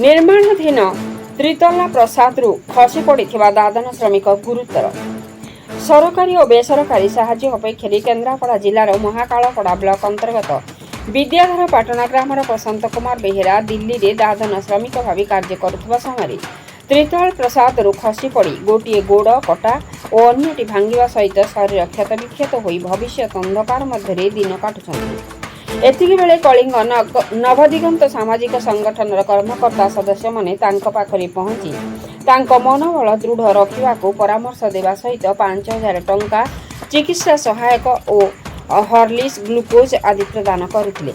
ନିର୍ମାଣାଧୀନ ତ୍ରିତଲା ପ୍ରସାଦରୁ ଖସି ପଡ଼ିଥିବା ଦାଦନ ଶ୍ରମିକ ଗୁରୁତର। ସରକାରୀ ଓ ବେସରକାରୀ ସାହାଯ୍ୟ ଅପେକ୍ଷାରେ କେନ୍ଦ୍ରାପଡ଼ା ଜିଲ୍ଲାର ମହାକାଳପଡ଼ା ବ୍ଲକ ଅନ୍ତର୍ଗତ ବିଦ୍ୟାଧର ପାଟଣା ଗ୍ରାମର ପ୍ରଶାନ୍ତ କୁମାର ବେହେରା ଦିଲ୍ଲୀରେ ଦାଦନ ଶ୍ରମିକ ଭାବେ କାର୍ଯ୍ୟ କରୁଥିବା ସମୟରେ ତ୍ରିତଳ ପ୍ରସାଦରୁ ଖସି ପଡ଼ି ଗୋଟିଏ ଗୋଡ଼ କଟା ଓ ଅନ୍ୟଟି ଭାଙ୍ଗିବା ସହିତ ଶରୀର କ୍ଷତବିକ୍ଷତ ହୋଇ ଭବିଷ୍ୟତ ଅନ୍ଧକାର ମଧ୍ୟରେ ଦିନ କାଟୁଛନ୍ତି। ଏତିକିବେଳେ କଳିଙ୍ଗ ନବଦିଗନ୍ତ ସାମାଜିକ ସଂଗଠନର କର୍ମକର୍ତ୍ତା ସଦସ୍ୟମାନେ ତାଙ୍କ ପାଖରେ ପହଞ୍ଚି ତାଙ୍କ ମନୋବଳ ଦୃଢ଼ ରଖିବାକୁ ପରାମର୍ଶ ଦେବା ସହିତ 5,000 ଟଙ୍କା ଚିକିତ୍ସା ସହାୟକ ଓ ହର୍ଲିକ୍ସ ଗ୍ଲୁକୋଜ୍ ଆଦି ପ୍ରଦାନ କରିଥିଲେ।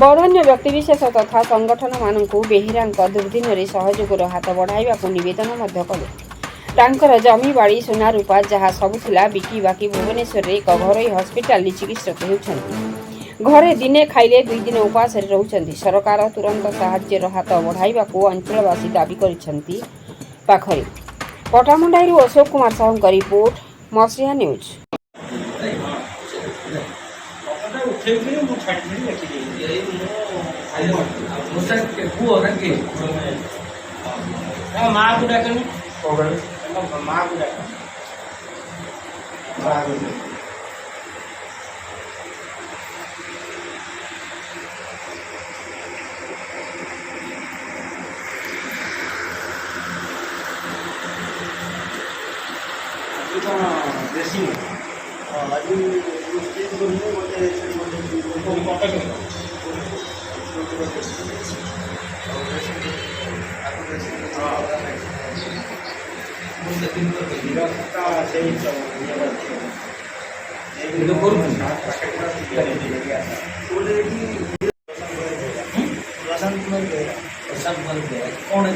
ବଦାନ୍ୟ ବ୍ୟକ୍ତିବିଶେଷ ତଥା ସଂଗଠନମାନଙ୍କୁ ବେହେରାଙ୍କ ଦୁର୍ଦ୍ଦିନରେ ସହଯୋଗର ହାତ ବଢ଼ାଇବାକୁ ନିବେଦନ ମଧ୍ୟ କଲେ। ତାଙ୍କର ଜମିବାଡ଼ି ସୁନାରୂପା ଯାହା ସବୁ ଥିଲା ବିକିବାକି ଭୁବନେଶ୍ୱରରେ ଏକ ଘରୋଇ ହସ୍ପିଟାଲରେ ଚିକିତ୍ସିତ ହେଉଛନ୍ତି। ଘରେ ଦିନେ ଖାଇଲେ 2 ଦିନ ଉପାସରେ ରହୁଛନ୍ତି। ସରକାର ତୁରନ୍ତ ସାହାଯ୍ୟର ହାତ ବଢ଼ାଇବାକୁ ଅଞ୍ଚଳବାସୀ ଦାବି କରିଛନ୍ତି। ପାଖରେ ପଟାମୁଣ୍ଡାଇରୁ ଅଶୋକ କୁମାର ସାହୁଙ୍କ ରିପୋର୍ଟ, ମସିହା ନ୍ୟୁଜ୍। देसी आज स्टेज बोलने बोले कौन है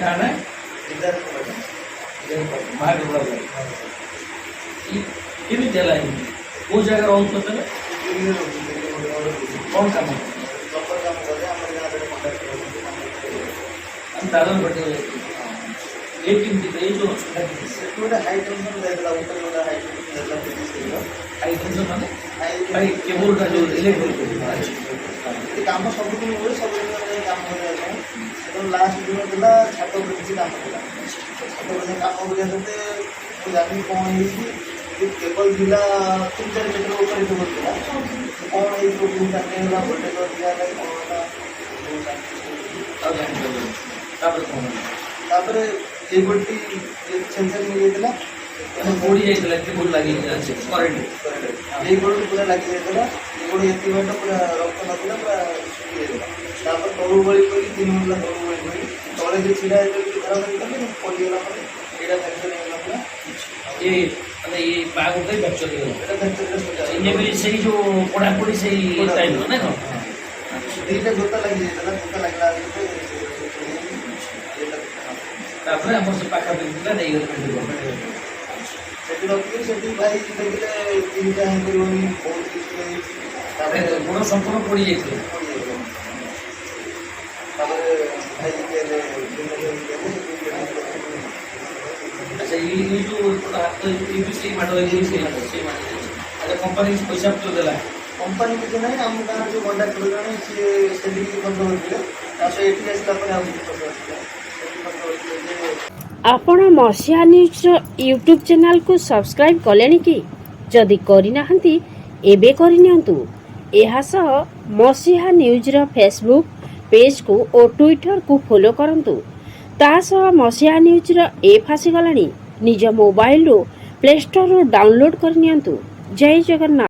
किमी चला वो जगह रोज कौन काम दादन बटे ये टीम की ये जो हाई टेंशन रहता ऊपर वाला हाई टेंशन माने हाई केबल का जो इलेक्ट्रिक काम सब दिन हुए सब दिन काम करे तो लास्ट दिन दिला छातो किसी काम होला छातो में काम हो गया तो जानी कौन है कि केबल दिला 3-4 मीटर ऊपर जो होता है कौन है जो दिन करने वाला वोल्टेज और दिया है कौन तापर ये गोटी सेंसर में ये दिला बॉडी ये दिला केबल लगी আছে करंट ये गोटी पूरा लगी दिला ये गोटी एती बाटा पूरा रक्त नथिला पूरा ये दिला तापर तळु बळी कोई 3 मिनिट तळु बळी कोई तळे जे छिड़ा है कि खराब करके पड़ी गला पर एटा फ्रैक्चर हो गला ये अरे ये बैग होता है फ्रैक्चर हो गया इन्हें भी सही जो पड़ा पड़ी सही टाइम ना ना दीटा जोता लगी दिला जोता लगला तापर हमर से पाखा बिंदुला नहीं कर सेठी रखी सेठी भाई देखले तीनटा है कोई बहुत किसी तापर पूरा संपूर्ण पड़ी जाइए तापर भाई के अच्छा ये जो हाथ ये भी सही माडो ये सही माडो अच्छा कंपनी पैसा तो देला कंपनी के नहीं हम गांव जो कांटेक्ट कर जने से सेठी की बंद होते तासे एटी आसला पर हम आपण मसिहा न्यूज यूट्यूब चैनल को सब्सक्राइब कलेनी कि जदि करिना हंती एबे करिनियंतु एहा सह मसिहा न्यूज रो फेसबुक पेज को और ट्विटर को फॉलो करंतु ता सह मसिहा न्यूज रो ऐप आसी गलानी निज मोबाइल रो प्ले स्टोर रो डाउनलोड करनियंतु। जय जगन्नाथ।